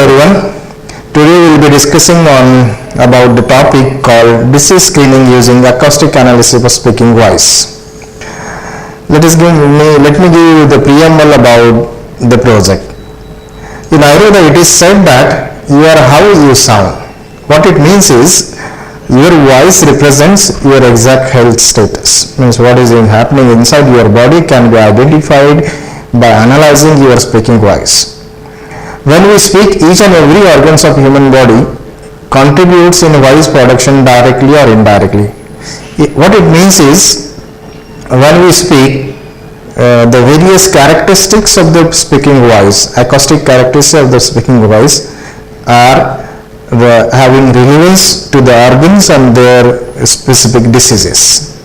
everyone. Today we will be discussing about the topic called disease screening using acoustic analysis of speaking voice. Let me give you the preamble about the project. In Ayurveda it is said that you are how you sound. What it means is your voice represents your exact health status. Means what is happening inside your body can be identified by analyzing your speaking voice. When we speak, each and every organs of human body contributes in voice production directly or indirectly. What it means is when we speak, the various characteristics of the speaking voice, acoustic characteristics of the speaking voice are having relevance to the organs and their specific diseases.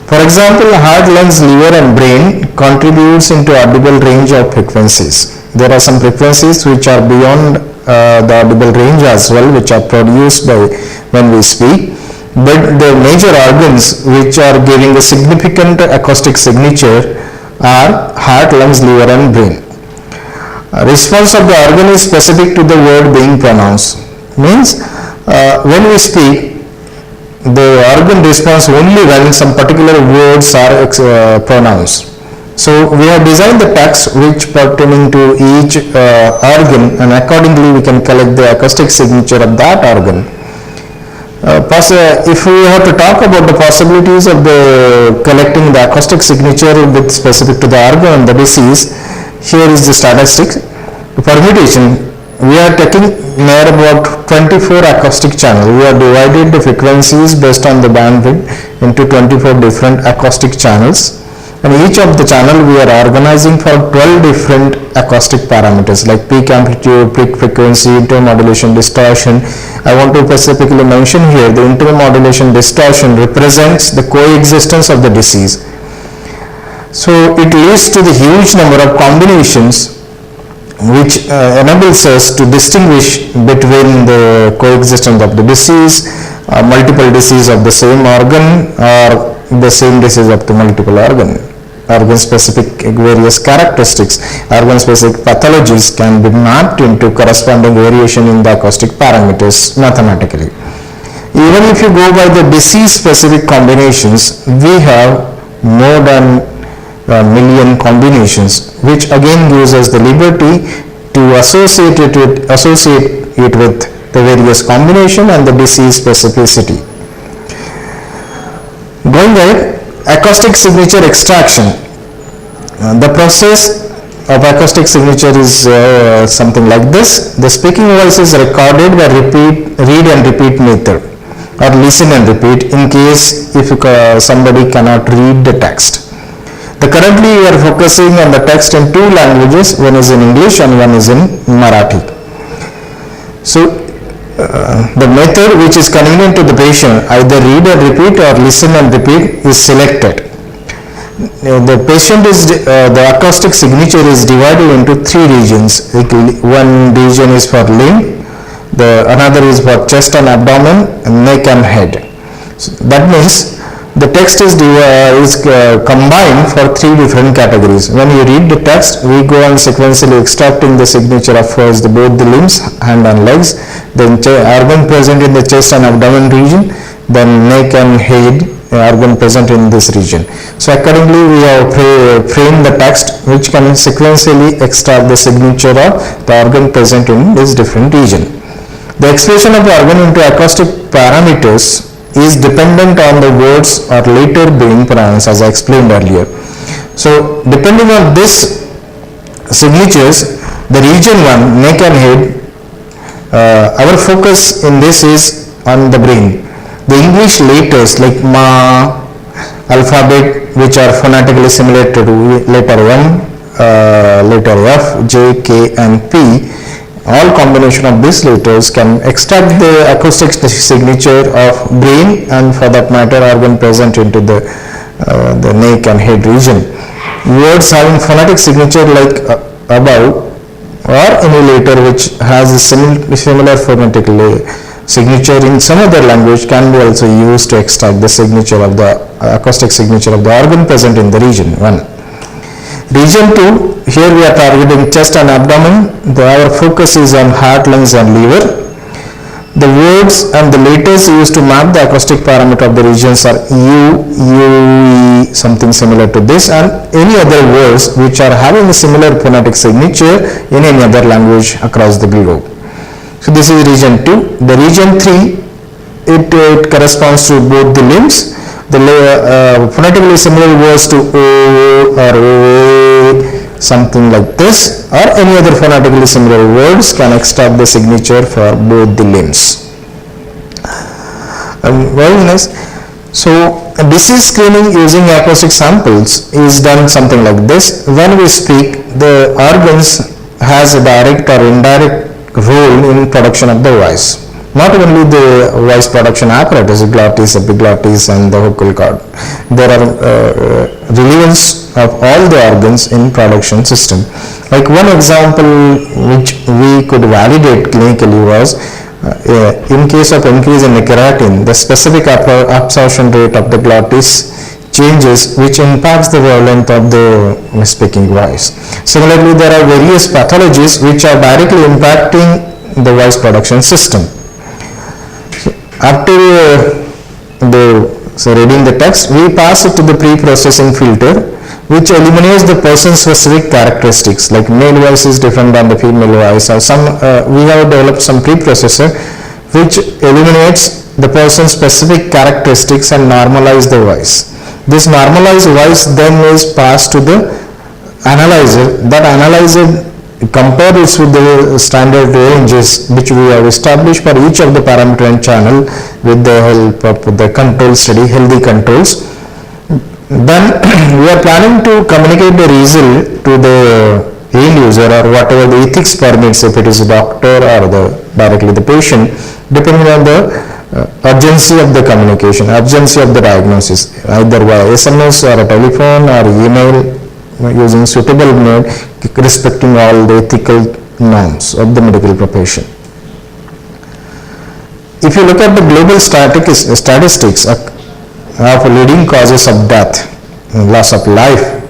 For example, heart, lungs, liver and brain contributes into audible range of frequencies. There are some frequencies which are beyond the audible range as well, which are produced by when we speak. But the major organs which are giving a significant acoustic signature are heart, lungs, liver and brain. Response of the organ is specific to the word being pronounced. Means when we speak, the organ responds only when some particular words are pronounced. So we have designed the text which pertaining to each organ, and accordingly we can collect the acoustic signature of that organ. If we have to talk about the possibilities of the collecting the acoustic signature with specific to the organ and the disease, here is the statistics. The permutation, we are taking near about 24 acoustic channels. We have divided the frequencies based on the bandwidth into 24 different acoustic channels, and each of the channel we are organizing for 12 different acoustic parameters like peak amplitude, peak frequency, intermodulation, distortion. I want to specifically mention here the intermodulation distortion represents the coexistence of the disease. So it leads to the huge number of combinations which enables us to distinguish between the coexistence of the disease, multiple disease of the same organ, or the same disease of the multiple organ specific various characteristics, organ specific pathologies can be mapped into corresponding variation in the acoustic parameters mathematically. Even if you go by the disease specific combinations, we have more than a million combinations, which again gives us the liberty to associate it with the various combination and the disease specificity. Going ahead, acoustic signature extraction. The process of acoustic signature is something like this. The speaking voice is recorded by read and repeat method, or listen and repeat in case if somebody cannot read the text. Currently we are focusing on the text in two languages, one is in English and one is in Marathi. So the method which is convenient to the patient, either read and repeat or listen and repeat, is selected. The patient the acoustic signature is divided into three regions. One region is for limb, another is for chest and abdomen, neck and head. So that means the text is combined for three different categories. When you read the text, we go on sequentially extracting the signature of first both the limbs, hand and legs, then organ present in the chest and abdomen region, then neck and head organ present in this region. So accordingly we have framed the text which can sequentially extract the signature of the organ present in this different region. The expression of the organ into acoustic parameters is dependent on the words or later being pronounced, as I explained earlier. So depending on this signatures, the region 1, neck and head, our focus in this is on the brain. The English letters like Ma, alphabet which are phonetically similar to letter M, letter F, J, K and P, all combination of these letters can extract the acoustic signature of brain and for that matter organ present into the neck and head region. Words having phonetic signature like above or any letter which has a similar phonetic signature in some other language can be also used to extract the signature of the acoustic signature of the organ present in the region 1. Region 2, here we are targeting chest and abdomen. Our focus is on heart, lungs and liver. The words and the letters used to map the acoustic parameter of the regions are U, E, something similar to this, and any other words which are having a similar phonetic signature in any other language across the globe. So this is region 2. The region 3, it corresponds to both the limbs. The phonetically similar words to O or O, something like this, or any other phonetically similar words can extract the signature for both the limbs. Very nice. So disease screening using acoustic samples is done something like this. When we speak, the organs has a direct or indirect role in production of the voice. Not only the voice production apparatus, glottis, epiglottis and the vocal cord. There are relevance of all the organs in production system. Like one example which we could validate clinically was in case of increase in the keratin, the specific absorption rate of the glottis changes, which impacts the wavelength of the speaking voice. Similarly, there are various pathologies which are directly impacting the voice production system. After reading the text, we pass it to the pre-processing filter, which eliminates the person's specific characteristics, like male voice is different than the female voice, or we have developed some preprocessor which eliminates the person's specific characteristics and normalize the voice. This normalized voice then is passed to the analyzer. That analyzer compares with the standard ranges which we have established for each of the parameter and channel with the help of the control study, healthy controls. Then we are planning to communicate the result to the end user or whatever the ethics permits, if it is a doctor or directly the patient, depending on the urgency of the communication, urgency of the diagnosis, either by SMS or a telephone or email, using suitable mode, respecting all the ethical norms of the medical profession. If you look at the global statistics of leading causes of death, loss of life,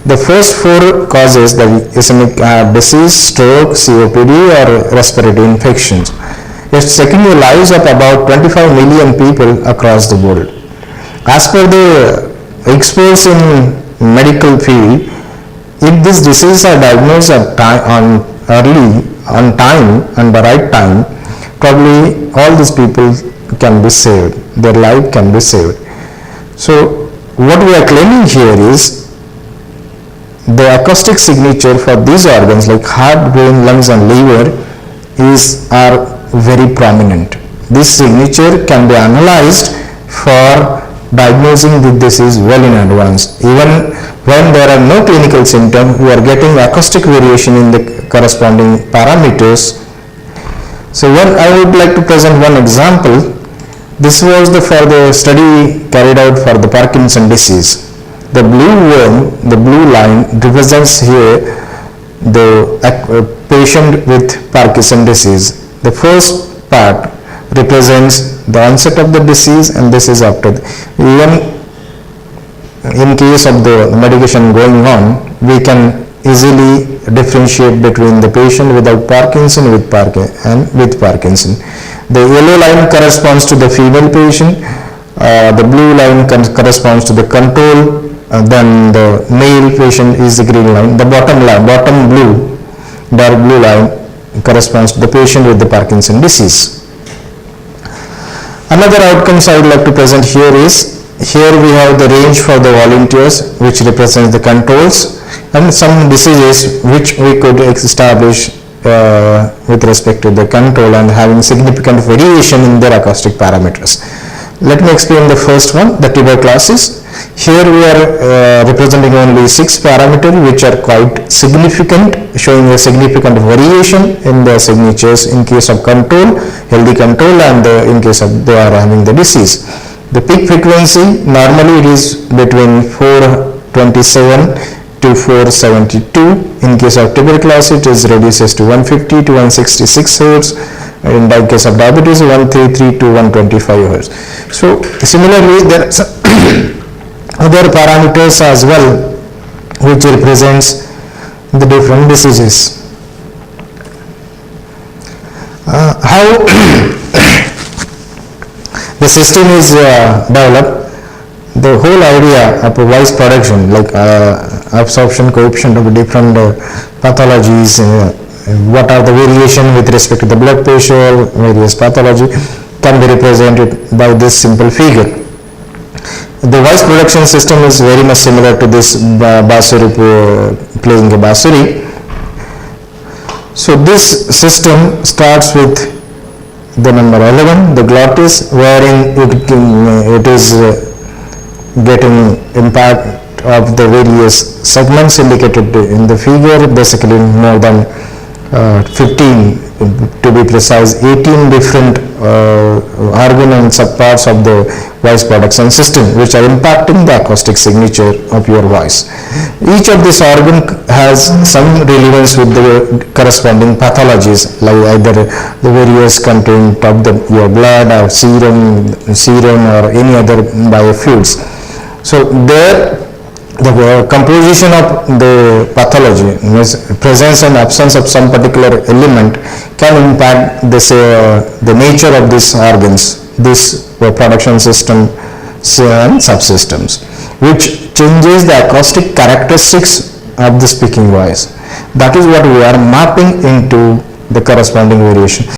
the first 4 causes, the ischemic disease, stroke, COPD or respiratory infections, it's taking the lives of about 25 million people across the world. As per the experts in medical field, if these diseases are diagnosed on time and the right time, probably all these people can be saved, their life can be saved. So what we are claiming here is the acoustic signature for these organs like heart, brain, lungs and liver are very prominent. This signature can be analyzed for diagnosing the disease well in advance. Even when there are no clinical symptoms, we are getting acoustic variation in the corresponding parameters. So I would like to present one example. This was for the study carried out for the Parkinson disease. The blue line represents here the patient with Parkinson disease. The first part represents the onset of the disease, and this is after. Even in case of the medication going on, we can easily differentiate between the patient without Parkinson and with Parkinson. The yellow line corresponds to the female patient, the blue line corresponds to the control, then the male patient is the green line. The bottom blue, dark blue line corresponds to the patient with the Parkinson disease. Another outcomes I would like to present here is, here we have the range for the volunteers which represents the controls, and some diseases which we could establish with respect to the control and having significant variation in their acoustic parameters. Let me explain the first one, the tuberculosis. Here we are representing only 6 parameters which are quite significant, showing a significant variation in the signatures in case of control, healthy control, and in case of they are having the disease. The peak frequency, normally it is between 427 to 472. In case of tuberculosis, it is reduces to 150 to 166 Hz. In the case of diabetes, 133 to 125 Hz. So similarly, there are other parameters as well which represents the different diseases. How the system is developed. The whole idea of a voice production, like absorption coefficient of different pathologies, what are the variation with respect to the blood pressure, various pathology, can be represented by this simple figure. The voice production system is very much similar to this bassuri, playing a bassuri. So this system starts with the number 11, the glottis, wherein it is getting impact of the various segments indicated in the figure, basically more than 15, to be precise, 18 different organ and subparts of the voice production system which are impacting the acoustic signature of your voice. Each of this organ has some relevance with the corresponding pathologies, like either the various content of your blood or serum or any other biofluids. So there the composition of the pathology, presence and absence of some particular element, can impact the nature of these organs, this production system and subsystems, which changes the acoustic characteristics of the speaking voice. That is what we are mapping into the corresponding variation.